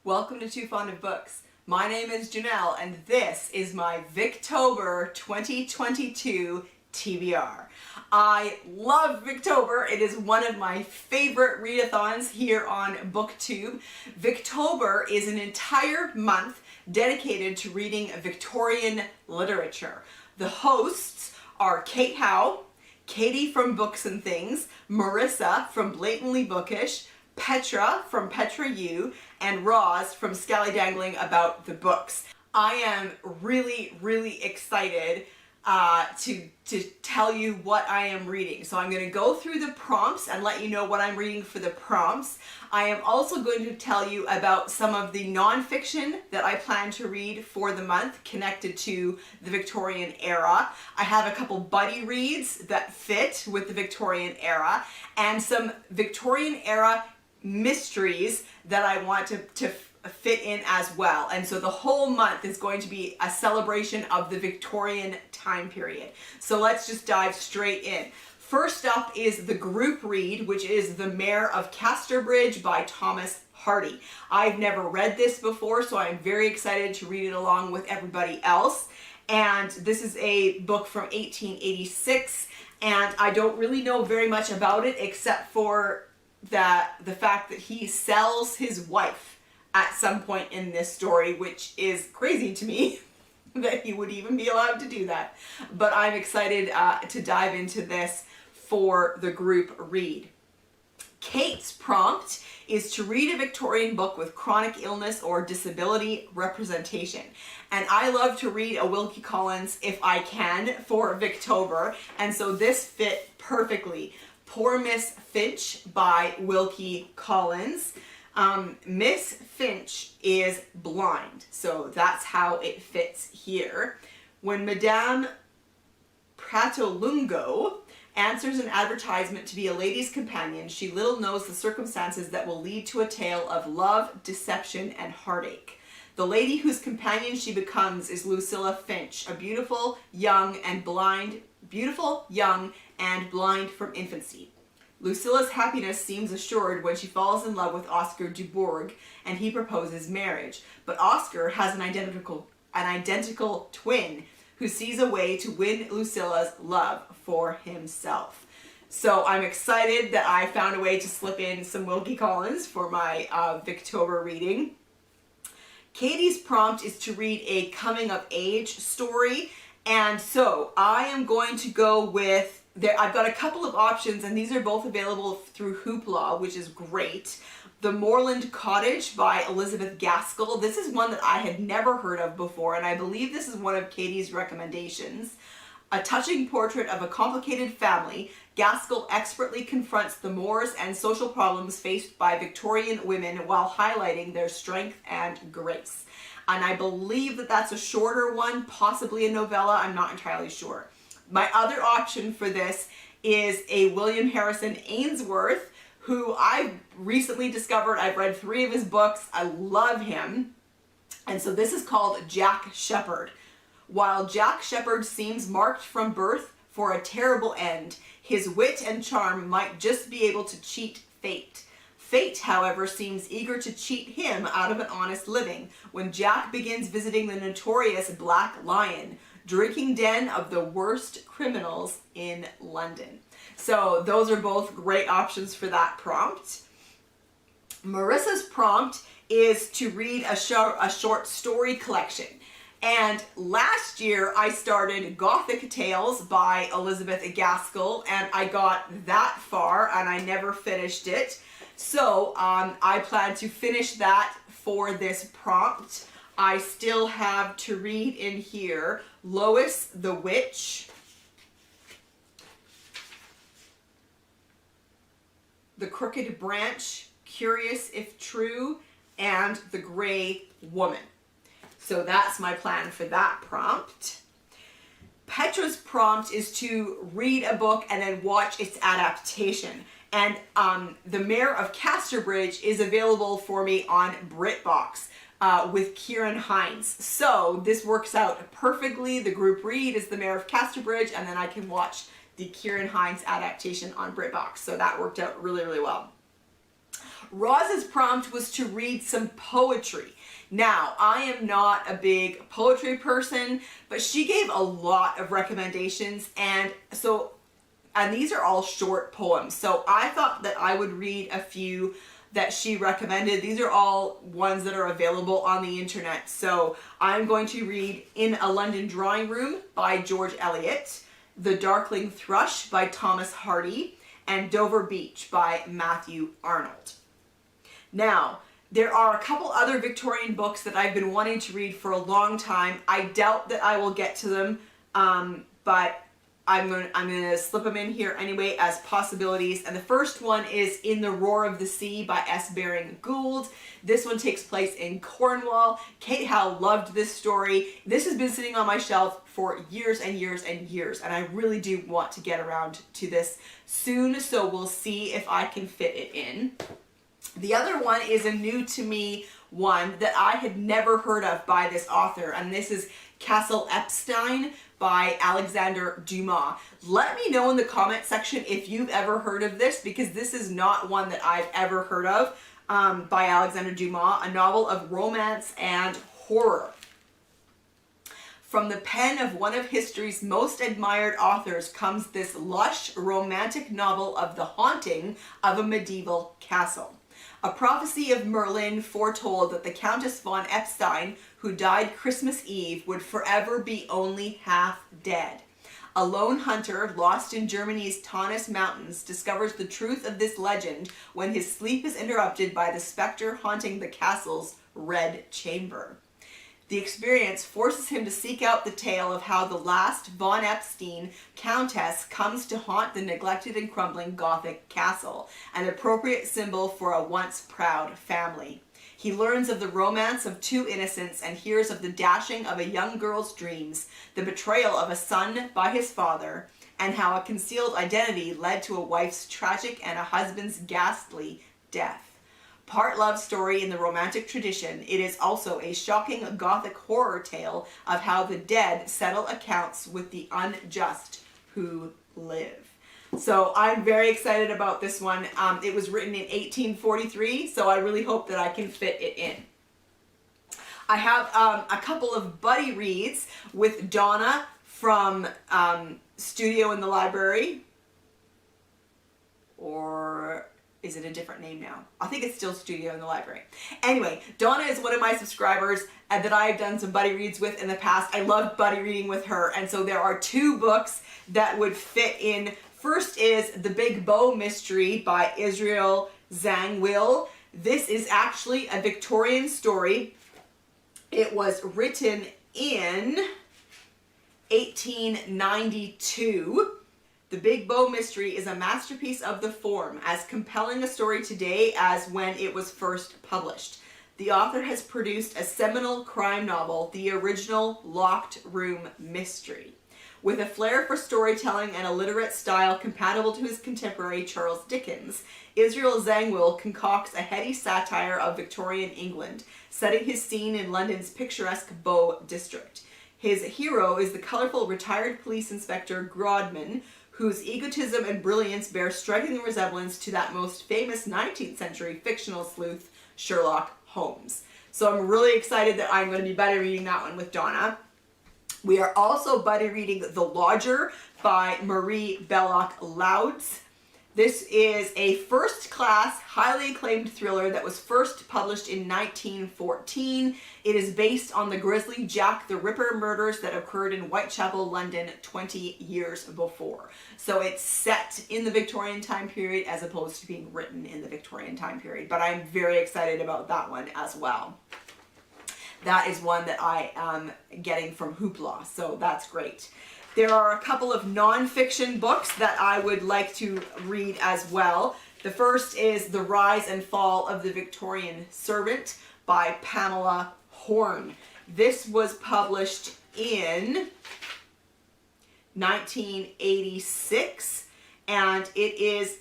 Welcome to Too Fond of Books. My name is Janelle and this is my Victober 2022 TBR. I love Victober. It is one of my favorite readathons here on BookTube. Victober is an entire month dedicated to reading Victorian literature. The hosts are Kate Howe, Katie from Books and Things, Marissa from Blatantly Bookish, Petra from Petra U, and Roz from Scallydangling About the Books. I am really excited to tell you what I am reading. So I'm going to go through the prompts and let you know what I'm reading for the prompts. I am also going to tell you about some of the nonfiction that I plan to read for the month connected to the Victorian era. I have a couple buddy reads that fit with the Victorian era and some Victorian era mysteries that I want to fit in as well. And so the whole month is going to be a celebration of the Victorian time period. So let's just dive straight in. First up is the group read, which is The Mayor of Casterbridge by Thomas Hardy. I've never read this before, so I'm very excited to read it along with everybody else. And this is a book from 1886, and I don't really know very much about it except for the fact that he sells his wife at some point in this story, which is crazy to me that he would even be allowed to do that. But I'm excited to dive into this for the group read. Kate's prompt is to read a Victorian book with chronic illness or disability representation. And I love to read a Wilke Collins if I can for Victober, and so this fit perfectly. Poor Miss Finch by Wilke Collins. Miss Finch is blind, so that's how it fits here. When Madame Pratolungo answers an advertisement to be a lady's companion, she little knows the circumstances that will lead to a tale of love, deception, and heartache. The lady whose companion she becomes is Lucilla Finch, a beautiful, young, and blind from infancy. Lucilla's happiness seems assured when she falls in love with Oscar Dubourg and he proposes marriage. But Oscar has an identical twin who sees a way to win Lucilla's love for himself. So I'm excited that I found a way to slip in some Wilke Collins for my Victober reading. Katie's prompt is to read a coming of age story, and so I am going to go with I've got a couple of options, and these are both available through Hoopla, which is great. The Moorland Cottage by Elizabeth Gaskell. This is one that I had never heard of before, and I believe this is one of Katie's recommendations. A touching portrait of a complicated family, Gaskell expertly confronts the mores and social problems faced by Victorian women while highlighting their strength and grace. And I believe that that's a shorter one, possibly a novella, I'm not entirely sure. My other option for this is a William Harrison Ainsworth, who I've recently discovered. I've read 3 of his books. I love him. And so this is called Jack Sheppard. While Jack Sheppard seems marked from birth for a terrible end, his wit and charm might just be able to cheat fate. Fate, however, seems eager to cheat him out of an honest living when Jack begins visiting the notorious Black Lion, drinking den of the worst criminals in London. So those are both great options for that prompt. Marissa's prompt is to read a short story collection. And last year I started Gothic Tales by Elizabeth Gaskell, and I got that far and I never finished it. So I plan to finish that for this prompt. I still have to read in here Lois the Witch, The Crooked Branch, Curious If True, and The Grey Woman. So that's my plan for that prompt. Petra's prompt is to read a book and then watch its adaptation. And The Mayor of Casterbridge is available for me on BritBox. With Ciarán Hinds. So this works out perfectly. The group read is The Mayor of Casterbridge, and then I can watch the Ciarán Hinds adaptation on BritBox. So that worked out really well. Roz's prompt was to read some poetry. Now, I am not a big poetry person, but she gave a lot of recommendations, and these are all short poems. So I thought that I would read a few that she recommended. These are all ones that are available on the internet. So I'm going to read In a London Drawing Room by George Elliot, The Darkling Thrush by Thomas Hardy, and Dover Beach by Matthew Arnold. Now, there are a couple other Victorian books that I've been wanting to read for a long time. I doubt that I will get to them, but I'm gonna slip them in here anyway as possibilities. And the first one is In the Roar of the Sea by S. Baring Gould. This one takes place in Cornwall. Kate Howe loved this story. This has been sitting on my shelf for years and years and years, and I really do want to get around to this soon, so we'll see if I can fit it in. The other one is a new to me one that I had never heard of by this author, and this is Castle Eppstein by Alexandre Dumas. Let me know in the comment section if you've ever heard of this, because this is not one that I've ever heard of, by Alexandre Dumas, a novel of romance and horror. From the pen of one of history's most admired authors comes this lush, romantic novel of the haunting of a medieval castle. A prophecy of Merlin foretold that the Countess von Eppstein, who died Christmas Eve, would forever be only half dead. A lone hunter, lost in Germany's Taunus Mountains, discovers the truth of this legend when his sleep is interrupted by the specter haunting the castle's Red Chamber. The experience forces him to seek out the tale of how the last von Eppstein countess comes to haunt the neglected and crumbling Gothic castle, an appropriate symbol for a once proud family. He learns of the romance of two innocents and hears of the dashing of a young girl's dreams, the betrayal of a son by his father, and how a concealed identity led to a wife's tragic and a husband's ghastly death. Part love story in the romantic tradition, it is also a shocking Gothic horror tale of how the dead settle accounts with the unjust who live. So I'm very excited about this one. It was written in 1843, so I really hope that I can fit it in. I have a couple of buddy reads with Donna from Studio in the Library, or is it a different name now? I think it's still Studio in the Library. Anyway, Donna is one of my subscribers that I have done some buddy reads with in the past. I loved buddy reading with her, and so there are two books that would fit in. First is The Big Bow Mystery by Israel Zangwill. This is actually a Victorian story. It was written in 1892. The Big Bow Mystery is a masterpiece of the form, as compelling a story today as when it was first published. The author has produced a seminal crime novel, the original Locked Room Mystery. With a flair for storytelling and a literate style compatible to his contemporary Charles Dickens, Israel Zangwill concocts a heady satire of Victorian England, setting his scene in London's picturesque Bow district. His hero is the colourful retired police inspector Grodman, whose egotism and brilliance bear striking resemblance to that most famous 19th century fictional sleuth, Sherlock Holmes. So I'm really excited that I'm going to be buddy reading that one with Donna. We are also buddy reading The Lodger by Marie Belloc Lowndes. This is a first-class, highly acclaimed thriller that was first published in 1914. It is based on the grisly Jack the Ripper murders that occurred in Whitechapel, London 20 years before. So it's set in the Victorian time period as opposed to being written in the Victorian time period. But I'm very excited about that one as well. That is one that I am getting from Hoopla, so that's great. There are a couple of non-fiction books that I would like to read as well. The first is The Rise and Fall of the Victorian Servant by Pamela Horn. This was published in 1986, and it is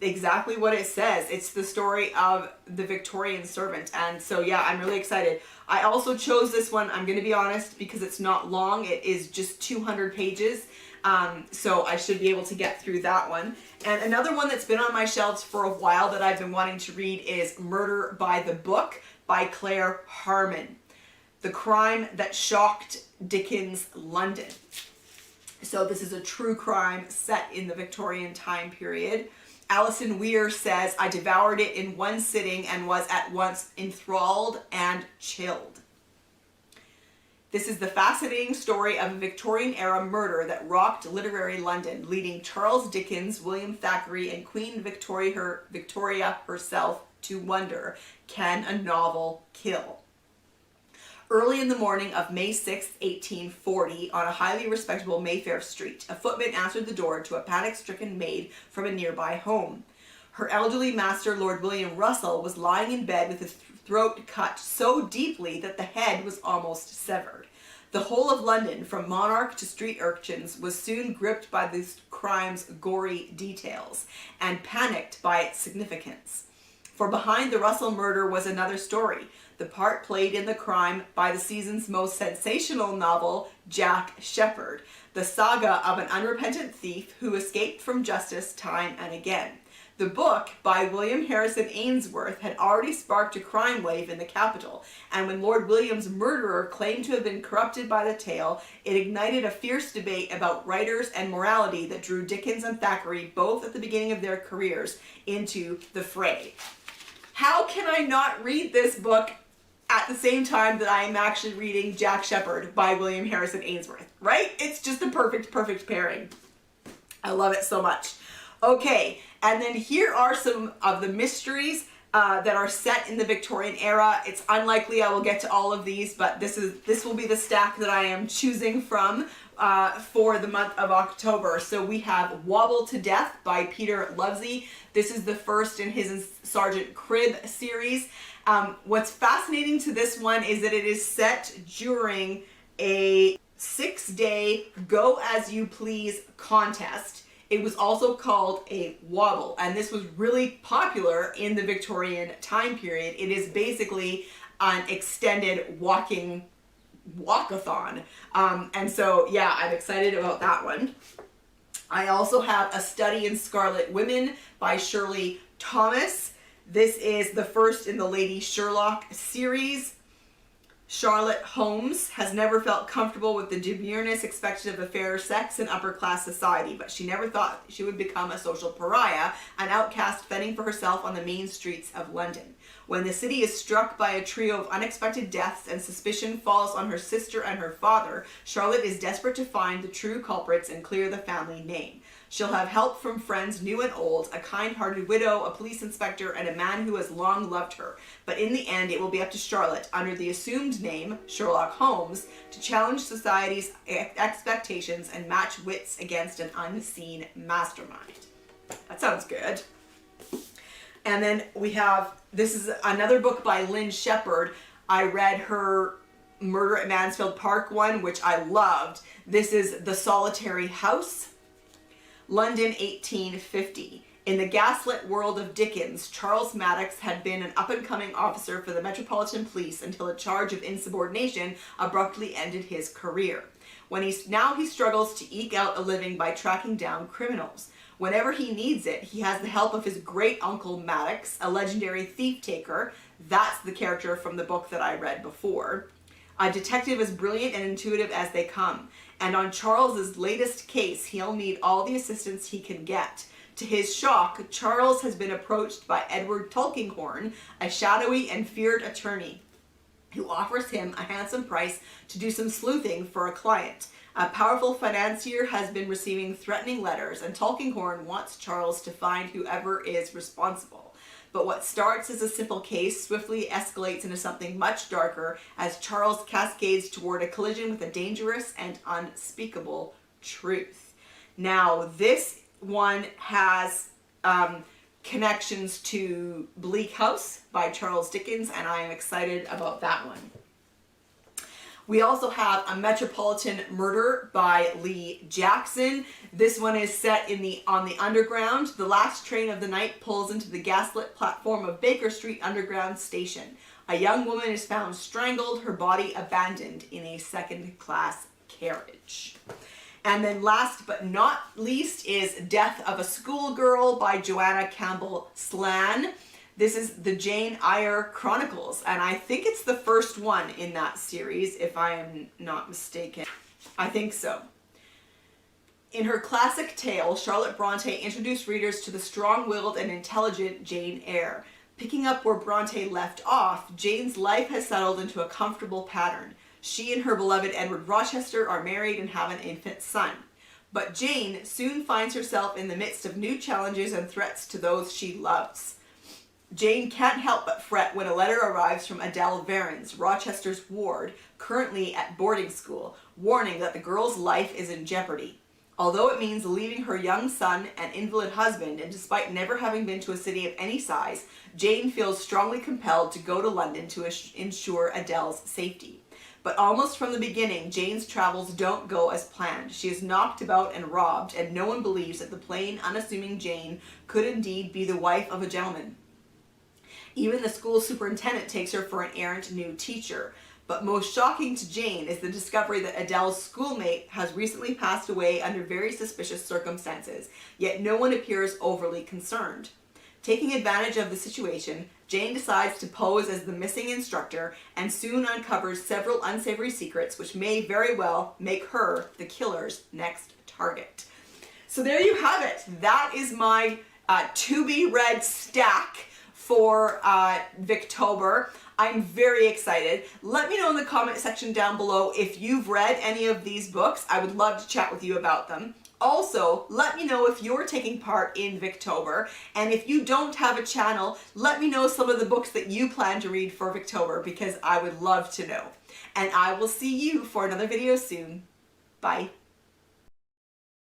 exactly what it says. It's the story of the Victorian servant, and so yeah, I'm really excited. I also chose this one, I'm going to be honest, because it's not long. It is just 200 pages, So I should be able to get through that one. And another one that's been on my shelves for a while that I've been wanting to read is Murder by the Book by Claire Harmon. The crime that shocked Dickens' London. So this is a true crime set in the Victorian time period. Alison Weir says, I devoured it in one sitting and was at once enthralled and chilled. This is the fascinating story of a Victorian era murder that rocked literary London, leading Charles Dickens, William Thackeray, and Queen Victoria herself to wonder, can a novel kill? Early in the morning of May 6, 1840, on a highly respectable Mayfair street, a footman answered the door to a panic-stricken maid from a nearby home. Her elderly master, Lord William Russell, was lying in bed with his throat cut so deeply that the head was almost severed. The whole of London, from monarch to street urchins, was soon gripped by this crime's gory details and panicked by its significance. For behind the Russell murder was another story, the part played in the crime by the season's most sensational novel, Jack Sheppard, the saga of an unrepentant thief who escaped from justice time and again. The book, by William Harrison Ainsworth, had already sparked a crime wave in the capital, and when Lord William's murderer claimed to have been corrupted by the tale, it ignited a fierce debate about writers and morality that drew Dickens and Thackeray, both at the beginning of their careers, into the fray. How can I not read this book at the same time that I am actually reading Jack Sheppard by William Harrison Ainsworth, right? It's just the perfect pairing. I love it so much. Okay, and then here are some of the mysteries that are set in the Victorian era. It's unlikely I will get to all of these, but this will be the stack that I am choosing from for the month of October. So we have Wobble to Death by Peter Lovesey. This is the first in his Sergeant Cribb series. What's fascinating to this one is that it is set during a 6-day go-as-you-please contest. It was also called a wobble, and this was really popular in the Victorian time period. It is basically an extended walkathon. And so, yeah, I'm excited about that one. I also have A Study in Scarlet Women by Shirley Thomas. This is the first in the Lady Sherlock series. Charlotte Holmes has never felt comfortable with the demureness expected of a fairer sex in upper-class society, but she never thought she would become a social pariah, an outcast fending for herself on the main streets of London. When the city is struck by a trio of unexpected deaths and suspicion falls on her sister and her father, Charlotte is desperate to find the true culprits and clear the family name. She'll have help from friends new and old, a kind-hearted widow, a police inspector, and a man who has long loved her. But in the end, it will be up to Charlotte, under the assumed name, Sherlock Holmes, to challenge society's expectations and match wits against an unseen mastermind. That sounds good. And then we have, this is another book by Lynn Sheppard. I read her Murder at Mansfield Park one, which I loved. This is The Solitary House. London, 1850. In the gaslit world of Dickens, Charles Maddox had been an up-and-coming officer for the Metropolitan Police until a charge of insubordination abruptly ended his career. Now he struggles to eke out a living by tracking down criminals. Whenever he needs it, he has the help of his great-uncle Maddox, a legendary thief-taker. That's the character from the book that I read before. A detective as brilliant and intuitive as they come. And on Charles's latest case, he'll need all the assistance he can get. To his shock, Charles has been approached by Edward Tulkinghorn, a shadowy and feared attorney, who offers him a handsome price to do some sleuthing for a client. A powerful financier has been receiving threatening letters, and Tulkinghorn wants Charles to find whoever is responsible. But what starts as a simple case swiftly escalates into something much darker as Charles cascades toward a collision with a dangerous and unspeakable truth. Now, this one has connections to Bleak House by Charles Dickens, and I am excited about that one. We also have A Metropolitan Murder by Lee Jackson. This one is set on the Underground. The last train of the night pulls into the gaslit platform of Baker Street Underground Station. A young woman is found strangled, her body abandoned in a second-class carriage. And then last but not least is Death of a Schoolgirl by Joanna Campbell Slan. This is the Jane Eyre Chronicles, and I think it's the first one in that series, if I am not mistaken. I think so. In her classic tale, Charlotte Bronte introduced readers to the strong-willed and intelligent Jane Eyre. Picking up where Bronte left off, Jane's life has settled into a comfortable pattern. She and her beloved Edward Rochester are married and have an infant son. But Jane soon finds herself in the midst of new challenges and threats to those she loves. Jane can't help but fret when a letter arrives from Adele Varens, Rochester's ward, currently at boarding school, warning that the girl's life is in jeopardy. Although it means leaving her young son and invalid husband, and despite never having been to a city of any size, Jane feels strongly compelled to go to London to ensure Adele's safety. But almost from the beginning, Jane's travels don't go as planned. She is knocked about and robbed, and no one believes that the plain, unassuming Jane could indeed be the wife of a gentleman. Even the school superintendent takes her for an errant new teacher. But most shocking to Jane is the discovery that Adele's schoolmate has recently passed away under very suspicious circumstances, yet no one appears overly concerned. Taking advantage of the situation, Jane decides to pose as the missing instructor and soon uncovers several unsavory secrets which may very well make her the killer's next target. So there you have it. That is my to-be-read stack for Victober. I'm very excited. Let me know in the comment section down below if you've read any of these books. I would love to chat with you about them. Also, let me know if you're taking part in Victober, and if you don't have a channel, let me know some of the books that you plan to read for Victober, because I would love to know. And I will see you for another video soon. Bye.